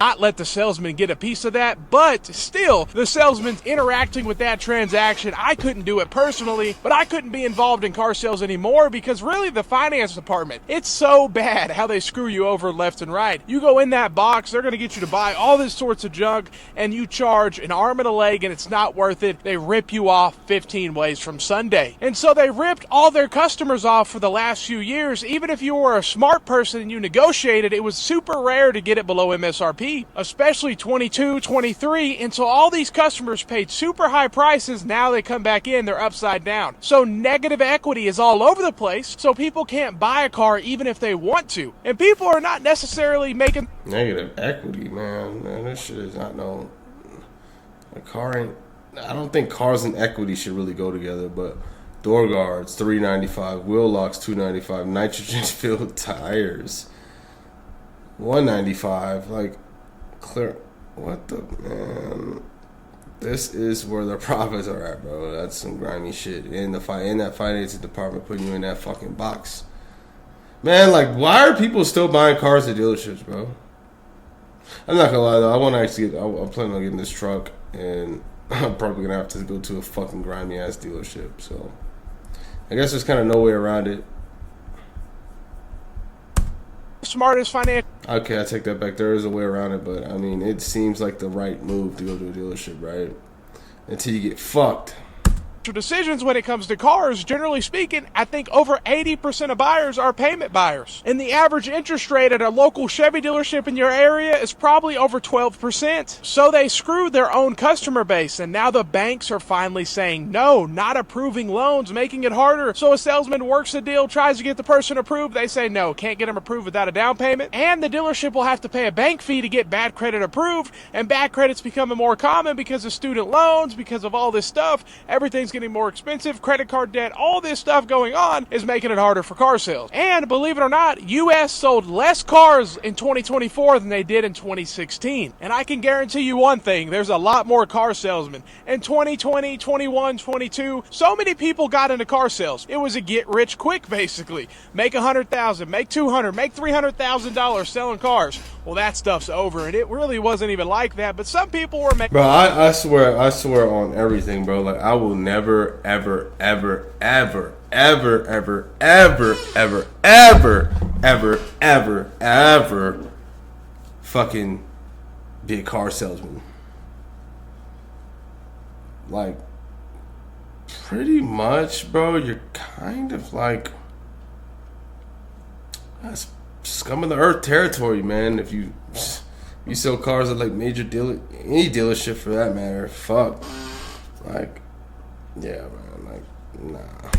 not let the salesman get a piece of that, but still, the salesman's interacting with that transaction. I couldn't do it personally, but I couldn't be involved in car sales anymore because really the finance department, it's so bad how they screw you over left and right. You go in that box, they're going to get you to buy all this sorts of junk, and you charge an arm and a leg, and it's not worth it. They rip you off 15 ways from Sunday. And so they ripped all their customers off for the last few years. Even if you were a smart person and you negotiated, it was super rare to get it below MSRP, especially 22, 23. And so all these customers paid super high prices. Now they come back in, they're upside down. So negative equity is all over the place. So people can't buy a car even if they want to. And people are not necessarily making Negative equity, man. This shit is not known. A car ain't. I don't think cars and equity should really go together, but door guards $395, wheel locks $295, nitrogen filled tires $195. Like, clear. What the man? This is where the profits are at, bro. That's some grimy shit. In that finance department putting you in that fucking box, man. Like, why are people still buying cars at dealerships, bro? I'm not gonna lie though. I want to actually I'm planning on getting this truck, and I'm probably gonna have to go to a fucking grimy ass dealership. So I guess there's kind of no way around it. smartest financial. Okay, I take that back. There is a way around it, but I mean, it seems like the right move to go to a dealership, right? Until you get fucked. Decisions when it comes to cars, generally speaking, I think over 80% of buyers are payment buyers. And the average interest rate at a local Chevy dealership in your area is probably over 12%. So they screwed their own customer base, and now the banks are finally saying no, not approving loans, making it harder. So a salesman works a deal, tries to get the person approved, they say no, can't get them approved without a down payment, and the dealership will have to pay a bank fee to get bad credit approved, and bad credit's becoming more common because of student loans, because of all this stuff. Everything's getting more expensive, credit card debt, all this stuff going on is making it harder for car sales. And believe it or not, US sold less cars in 2024 than they did in 2016. And I can guarantee you one thing, there's a lot more car salesmen. In 2020, 21, 22, so many people got into car sales. It was a get rich quick, basically. Make $100,000, make $200,000, make $300,000 selling cars. Well, that stuff's over, and it really wasn't even like that, but some people were making... Bro, I swear on everything, bro. Like, I will never, ever, ever, ever, ever, ever, ever, ever, ever, ever, ever, ever fucking be a car salesman. Like, pretty much, bro, you're kind of like... That's scum of the earth territory, man. If you sell cars at like major any dealership for that matter, fuck. Like, yeah, man. Like, nah.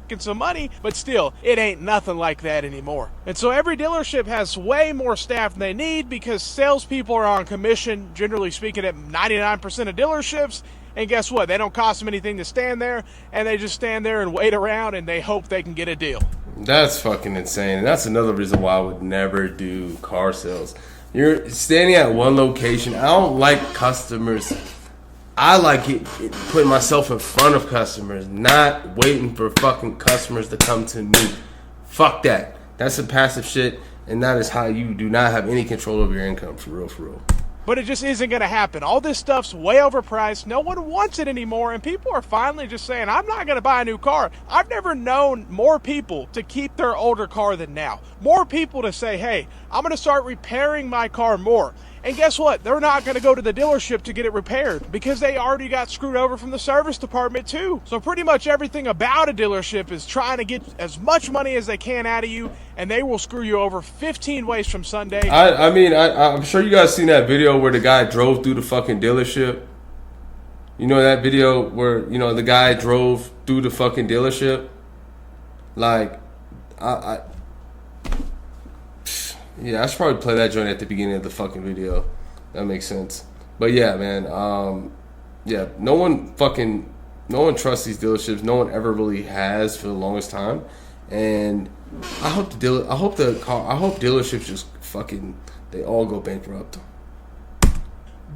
Get some money, but still, it ain't nothing like that anymore. And so every dealership has way more staff than they need because salespeople are on commission, generally speaking, at 99% of dealerships. And guess what? They don't cost them anything to stand there, and they just stand there and wait around, and they hope they can get a deal. That's fucking insane. And that's another reason why I would never do car sales. You're standing at one location. I don't like customers. I like putting myself in front of customers, not waiting for fucking customers to come to me. Fuck that. That's some passive shit, and that is how you do not have any control over your income, for real, for real. But it just isn't going to happen. All this stuff's way overpriced. No one wants it anymore. And people are finally just saying, I'm not going to buy a new car. I've never known more people to keep their older car than now. More people to say, hey, I'm going to start repairing my car more. And guess what? They're not going to go to the dealership to get it repaired because they already got screwed over from the service department too. So pretty much everything about a dealership is trying to get as much money as they can out of you, and they will screw you over 15 ways from Sunday. I mean, I'm sure you guys seen that video where the guy drove through the fucking dealership. You know that video where, you know, the guy drove through the fucking dealership? Like, yeah, I should probably play that joint at the beginning of the fucking video. That makes sense. But yeah, man. Yeah, no one trusts these dealerships. No one ever really has for the longest time. And I hope dealerships just fucking, they all go bankrupt.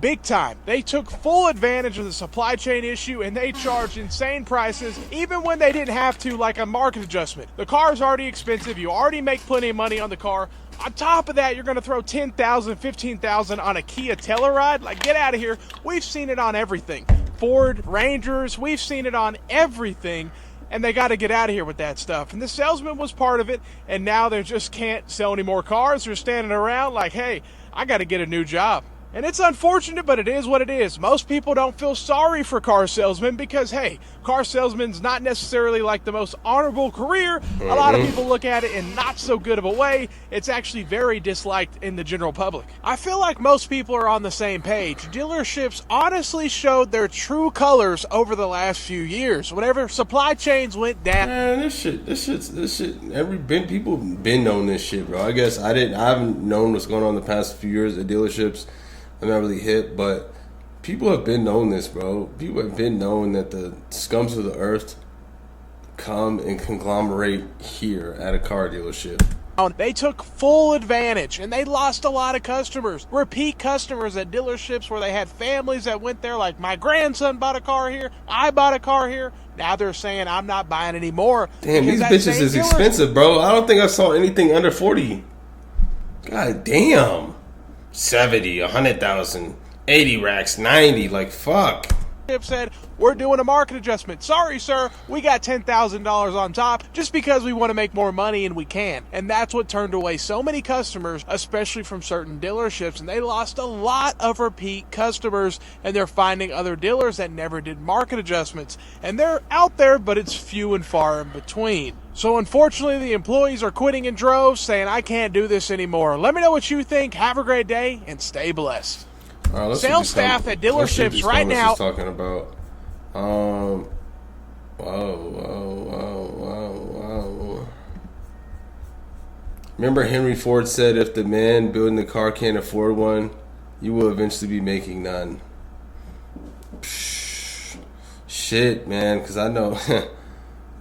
Big time. They took full advantage of the supply chain issue, and they charged insane prices even when they didn't have to, like a market adjustment. The car is already expensive. You already make plenty of money on the car. On top of that, you're going to throw $10,000, $15,000 on a Kia Telluride? Like, get out of here. We've seen it on everything. Ford, Rangers, we've seen it on everything. And they got to get out of here with that stuff. And the Salesman was part of it, and now they just can't sell any more cars. They're standing around like, hey, I got to get a new job. And it's unfortunate, but it is what it is. Most people don't feel sorry for car salesmen because, hey, car salesman's not necessarily like the most honorable career. A lot of people look at it in not so good of a way. It's actually very disliked in the general public. I feel like most people are on the same page. Dealerships honestly showed their true colors over the last few years. Whenever supply chains went down. Man, this shit. People been knowing this shit, bro. I guess I haven't known what's going on the past few years at dealerships. I'm not really hip, but people have been knowing this, bro. People have been knowing that the scums of the earth come and conglomerate here at a car dealership. They took full advantage, and they lost a lot of customers. Repeat customers at dealerships where they had families that went there, like my grandson bought a car here, I bought a car here. Now they're saying I'm not buying anymore. Damn, these bitches is expensive, bro. I don't think I saw anything under 40. God damn. 70, 100,000, 80 racks, 90, like fuck. Said, we're doing a market adjustment. Sorry, sir, we got $10,000 on top just because we want to make more money and we can. And that's what turned away so many customers, especially from certain dealerships. And they lost a lot of repeat customers, and they're finding other dealers that never did market adjustments. And they're out there, but it's few and far in between. So unfortunately, the employees are quitting in droves, saying, I can't do this anymore. Let me know what you think. Have a great day, and stay blessed. All right, sales staff at dealerships right now. Talking about. Whoa. Remember Henry Ford said, if the man building the car can't afford one, you will eventually be making none. Psh, shit, man, because I know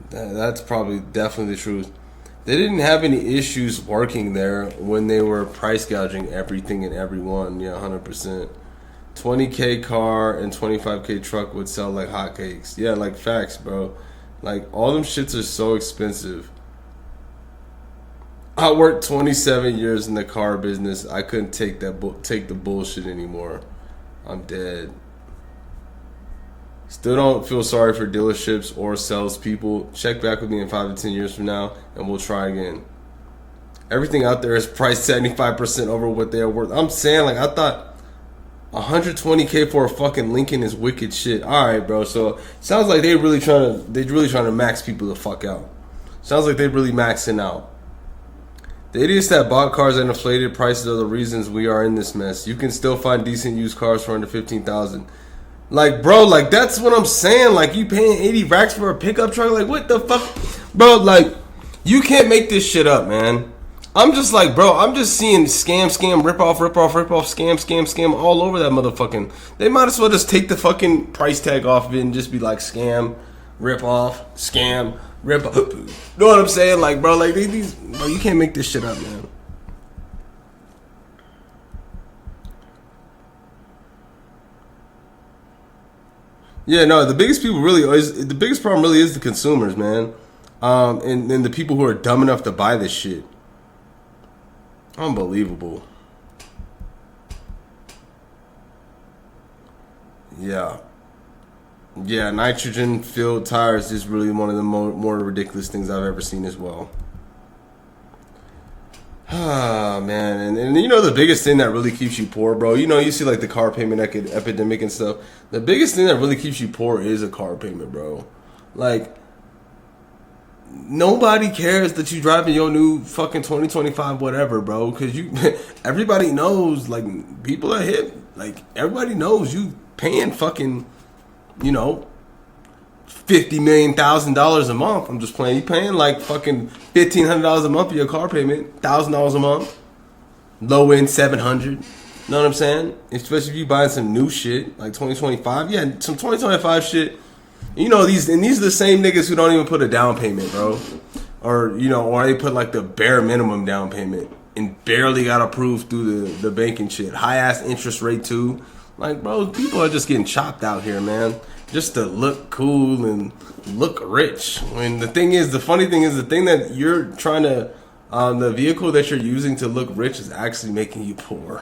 that's probably definitely the truth. They didn't have any issues working there when they were price gouging everything and everyone. Yeah, 100%. 20K car and 25K truck would sell like hotcakes. Yeah, like facts, bro. Like, all them shits are so expensive. I worked 27 years in the car business. I couldn't take the bullshit anymore. I'm dead. Still don't feel sorry for dealerships or salespeople. Check back with me in 5 to 10 years from now, and we'll try again. Everything out there is priced 75% over what they are worth. I'm saying, like, I thought 120K for a fucking Lincoln is wicked shit. All right, bro. So sounds like they're really trying to max people the fuck out. Sounds like they're really maxing out. The idiots that bought cars at inflated prices are the reasons we are in this mess. You can still find decent used cars for under $15,000. Like, bro, like, that's what I'm saying. Like, you paying 80 racks for a pickup truck? Like, what the fuck? Bro, like, you can't make this shit up, man. I'm just like, bro, I'm just seeing scam, rip off, scam all over that motherfucking. They might as well just take the fucking price tag off of it and just be like, scam, rip off, scam, rip off. You know what I'm saying? Like, bro, like, bro, you can't make this shit up, man. Yeah, no, the biggest problem really is the consumers, man. And the people who are dumb enough to buy this shit. Unbelievable. Yeah. Yeah, nitrogen-filled tires is really one of the more ridiculous things I've ever seen as well. Ah, man. And you know the biggest thing that really keeps you poor, bro? You know, you see like the car payment epidemic and stuff. The biggest thing that really keeps you poor is a car payment, bro. Like, nobody cares that you driving your new fucking 2025 whatever, bro, because everybody knows, like, people are hip. Like, everybody knows you paying fucking, you know, $50 million a month. I'm just playing. You paying like fucking $1,500 a month for your car payment, $1,000 a month, low end $700. Know what I'm saying? Especially if you buying some new shit like 2025. Yeah, some 2025 shit. You know, these are the same niggas who don't even put a down payment, bro. Or, you know, or they put like the bare minimum down payment and barely got approved through the banking shit. High ass interest rate too. Like, bro, people are just getting chopped out here, man. Just to look cool and look rich. When the funny thing is, the thing that you're trying to The vehicle that you're using to look rich is actually making you poor.